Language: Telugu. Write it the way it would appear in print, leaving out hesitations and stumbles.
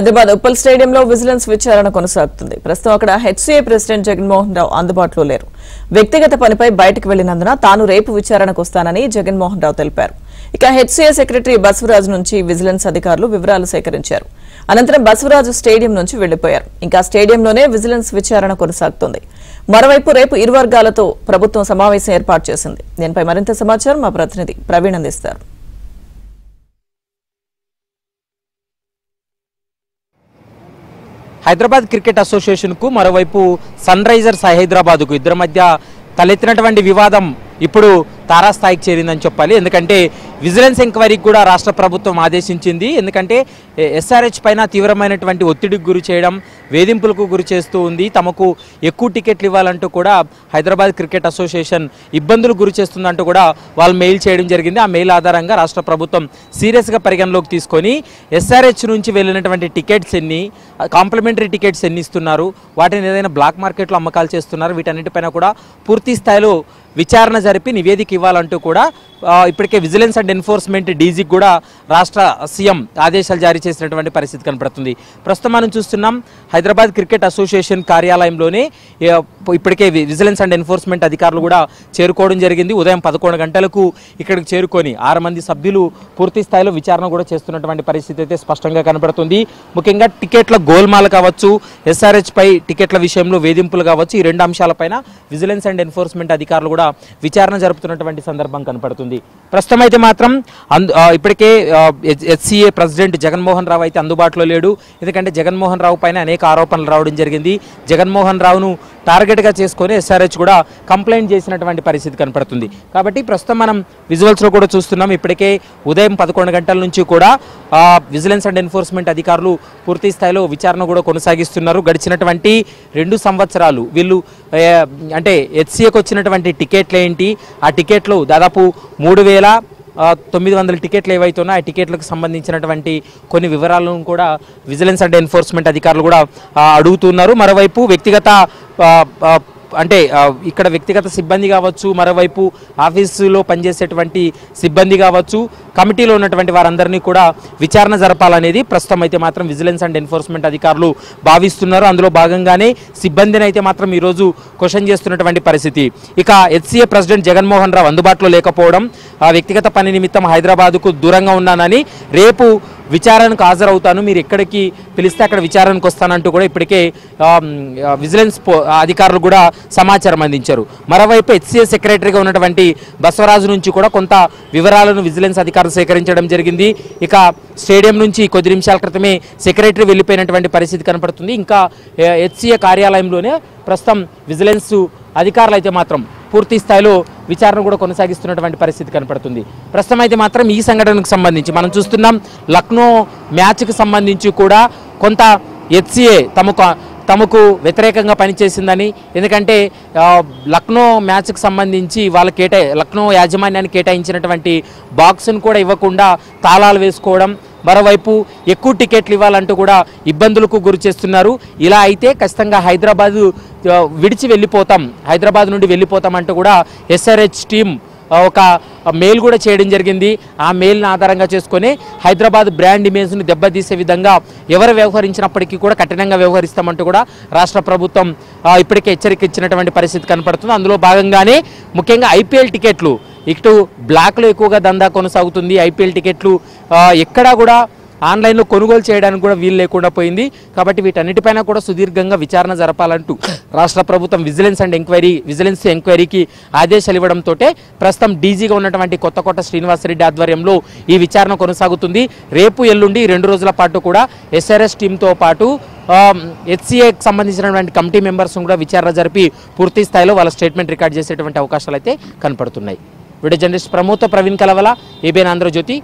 హైదరాబాద్ ఉప్పల్ స్టేడియంలో విజిలెన్స్ విచారణ కొనసాగుతుంది. ప్రస్తుతం అక్కడ హెచ్సీఏ ప్రెసిడెంట్ జగన్మోహన్ రావు అందుబాటులో లేరు. వ్యక్తిగత పనిపై బయటకు వెళ్లినందున తాను రేపు విచారణకు వస్తానని జగన్మోహన్ రావు తెలిపారు. ఇక హెచ్సీఏ సెక్రటరీ బసవరాజు నుంచి విజిలెన్స్ అధికారులు వివరాలు సేకరించారు. అనంతరం బసవరాజు స్టేడియం నుంచి వెళ్లిపోయారు. ఇంకా స్టేడియంలోనే విజిలెన్స్ విచారణ కొనసాగుతుంది. మరోవైపు రేపు ఇరు వర్గాలతో ప్రభుత్వం సమావేశం ఏర్పాటు చేసింది. దీనిపై మరింత సమాచారం మా ప్రతినిధి ప్రవీణ్ అందిస్తారు. హైదరాబాద్ క్రికెట్ అసోసియేషన్ కు మరోవైపు సన్ రైజర్స్ హైదరాబాద్ కు ఇద్దరి మధ్య తలెత్తినటువంటి వివాదం ఇప్పుడు తారాస్థాయికి చేరిందని చెప్పాలి. ఎందుకంటే విజిలెన్స్ ఎంక్వైరీకి కూడా రాష్ట్ర ప్రభుత్వం ఆదేశించింది. ఎందుకంటే ఎస్ఆర్హెచ్ పైన తీవ్రమైనటువంటి ఒత్తిడికి గురి చేయడం, వేధింపులకు గురి చేస్తూ ఉంది. తమకు ఎక్కువ టికెట్లు ఇవ్వాలంటూ కూడా హైదరాబాద్ క్రికెట్ అసోసియేషన్ ఇబ్బందులు గురి చేస్తుందంటూ కూడా వాళ్ళు మెయిల్ చేయడం జరిగింది. ఆ మెయిల్ ఆధారంగా రాష్ట్ర ప్రభుత్వం సీరియస్గా పరిగణలోకి తీసుకొని ఎస్ఆర్హెచ్ నుంచి వెళ్ళినటువంటి టికెట్స్ ఎన్ని, కాంప్లిమెంటరీ టికెట్స్ ఎన్ని ఇస్తున్నారు, వాటిని ఏదైనా బ్లాక్ మార్కెట్లో అమ్మకాలు చేస్తున్నారు, వీటన్నిటిపైన కూడా పూర్తి స్థాయిలో విచారణ జరిపి నివేదిక ఇవ్వాలంటూ కూడా ఇప్పటికే విజిలెన్స్ అండ్ ఎన్ఫోర్స్మెంట్ డీజీకి కూడా రాష్ట్ర సీఎం ఆదేశాలు జారీ చేసినటువంటి పరిస్థితి కనపడుతుంది. ప్రస్తుతం మనం చూస్తున్నాం హైదరాబాద్ క్రికెట్ అసోసియేషన్ కార్యాలయంలోనే ఇప్పటికే విజిలెన్స్ అండ్ ఎన్ఫోర్స్మెంట్ అధికారులు కూడా చేరుకోవడం జరిగింది. ఉదయం 11 గంటలకు ఇక్కడికి చేరుకొని 6 మంది సభ్యులు పూర్తి స్థాయిలో విచారణ కూడా చేస్తున్నటువంటి పరిస్థితి అయితే స్పష్టంగా కనపడుతుంది. ముఖ్యంగా టికెట్ల గోల్మాల కావచ్చు, ఎస్ఆర్హెచ్ పై టికెట్ల విషయంలో వేధింపులు కావచ్చు, ఈ 2 అంశాలపైన విజిలెన్స్ అండ్ ఎన్ఫోర్స్మెంట్ అధికారులు కూడా విచారణ జరుపుతున్నటువంటి సందర్భం కనపడుతుంది. ప్రస్తుతం అయితే మాత్రం ఇప్పటికే హెచ్సీఏ ప్రెసిడెంట్ జగన్మోహన్ రావు అయితే అందుబాటులో లేడు. ఎందుకంటే జగన్మోహన్ రావు పైన అనేక ఆరోపణలు రావడం జరిగింది. జగన్మోహన్ రావును టార్గెట్గా చేసుకొని ఎస్ఆర్హెచ్ కూడా కంప్లైంట్ చేసినటువంటి పరిస్థితి కనపడుతుంది. కాబట్టి ప్రస్తుతం మనం విజువల్స్లో కూడా చూస్తున్నాం. ఇప్పటికే ఉదయం 11 గంటల నుంచి కూడా విజిలెన్స్ అండ్ ఎన్ఫోర్స్మెంట్ అధికారులు పూర్తి స్థాయిలో విచారణ కూడా కొనసాగిస్తున్నారు. గడిచినటువంటి 2 సంవత్సరాలు వీళ్ళు అంటే హెచ్సీఏకి వచ్చినటువంటి టికెట్లు ఏంటి, ఆ టికెట్లు దాదాపు 3,900 టికెట్లు ఏవైతే ఉన్నాయో ఆ టికెట్లకు సంబంధించినటువంటి కొన్ని వివరాలను కూడా విజిలెన్స్ అండ్ ఎన్ఫోర్స్మెంట్ అధికారులు కూడా అడుగుతున్నారు. మరోవైపు వ్యక్తిగత అంటే ఇక్కడ వ్యక్తిగత సిబ్బంది కావచ్చు, మరోవైపు ఆఫీసులో పనిచేసేటువంటి సిబ్బంది కావచ్చు, కమిటీలో ఉన్నటువంటి వారందరినీ కూడా విచారణ జరపాలనేది ప్రస్తుతం అయితే మాత్రం విజిలెన్స్ అండ్ ఎన్ఫోర్స్మెంట్ అధికారులు భావిస్తున్నారు. అందులో భాగంగానే సిబ్బందిని అయితే మాత్రం ఈరోజు క్వశ్చన్ చేస్తున్నటువంటి పరిస్థితి. ఇక హెచ్సీఏ ప్రెసిడెంట్ జగన్మోహన్ రావు అందుబాటులో లేకపోవడం, వ్యక్తిగత పని నిమిత్తం హైదరాబాద్కు దూరంగా ఉన్నానని, రేపు విచారణకు హాజరవుతాను, మీరు ఎక్కడికి పిలిస్తే అక్కడ విచారణకు వస్తానంటూ కూడా ఇప్పటికే విజిలెన్స్ అధికారులు కూడా సమాచారం అందించారు. మరోవైపు హెచ్సీఏ సెక్రటరీగా ఉన్నటువంటి బసవరాజు నుంచి కూడా కొంత వివరాలను విజిలెన్స్ అధికారులు సేకరించడం జరిగింది. ఇక స్టేడియం నుంచి కొద్ది నిమిషాల క్రితమే సెక్రటరీ వెళ్ళిపోయినటువంటి పరిస్థితి కనపడుతుంది. ఇంకా హెచ్సీఏ కార్యాలయంలోనే ప్రస్తుతం విజిలెన్స్ అధికారులు అయితే మాత్రం పూర్తి స్థాయిలో విచారణ కూడా కొనసాగిస్తున్నటువంటి పరిస్థితి కనపడుతుంది. ప్రస్తుతం అయితే మాత్రం ఈ సంఘటనకు సంబంధించి మనం చూస్తున్నాం. లక్నో మ్యాచ్కి సంబంధించి కూడా కొంత హెచ్సీఏ తమకు వ్యతిరేకంగా పనిచేసిందని, ఎందుకంటే లక్నో మ్యాచ్కి సంబంధించి లక్నో యాజమాన్యాన్ని కేటాయించినటువంటి బాక్స్ను కూడా ఇవ్వకుండా తాళాలు వేసుకోవడం, మరోవైపు ఎక్కువ టికెట్లు ఇవ్వాలంటూ కూడా ఇబ్బందులకు గురి చేస్తున్నారు. ఇలా అయితే ఖచ్చితంగా హైదరాబాద్ నుండి వెళ్ళిపోతాం అంటూ కూడా ఎస్ఆర్హెచ్ టీం ఒక మెయిల్ కూడా చేయడం జరిగింది. ఆ మెయిల్ని ఆధారంగా చేసుకొని హైదరాబాద్ బ్రాండ్ ఇమేజ్ను దెబ్బతీసే విధంగా ఎవరు వ్యవహరించినప్పటికీ కూడా కఠినంగా వ్యవహరిస్తామంటూ కూడా రాష్ట్ర ప్రభుత్వం ఇప్పటికే హెచ్చరిక ఇచ్చినటువంటి పరిస్థితి కనపడుతుంది. అందులో భాగంగానే ముఖ్యంగా ఐపీఎల్ టికెట్లు ఇటు బ్లాక్లో ఎక్కువగా దందా కొనసాగుతుంది. ఐపీఎల్ టికెట్లు ఎక్కడా కూడా ఆన్లైన్లో కొనుగోలు చేయడానికి కూడా వీలు లేకుండా పోయింది. కాబట్టి వీటన్నిటిపైన కూడా సుదీర్ఘంగా విచారణ జరపాలంటూ రాష్ట్ర ప్రభుత్వం విజిలెన్స్ ఎంక్వైరీకి ఆదేశాలు ఇవ్వడంతో ప్రస్తుతం డీజీగా ఉన్నటువంటి కొత్తకోట శ్రీనివాసరెడ్డి ఆధ్వర్యంలో ఈ విచారణ కొనసాగుతుంది. రేపు ఎల్లుండి 2 రోజుల పాటు కూడా ఎస్ఆర్ఎస్ టీంతో పాటు హెచ్సీఏకి సంబంధించినటువంటి కమిటీ మెంబర్స్ కూడా విచారణ జరిపి పూర్తి స్థాయిలో వాళ్ళ స్టేట్మెంట్ రికార్డ్ చేసేటువంటి అవకాశాలు అయితే కనపడుతున్నాయి. Video journalist Pramod Praveen Kalavala, ABN Andhra Jyothi.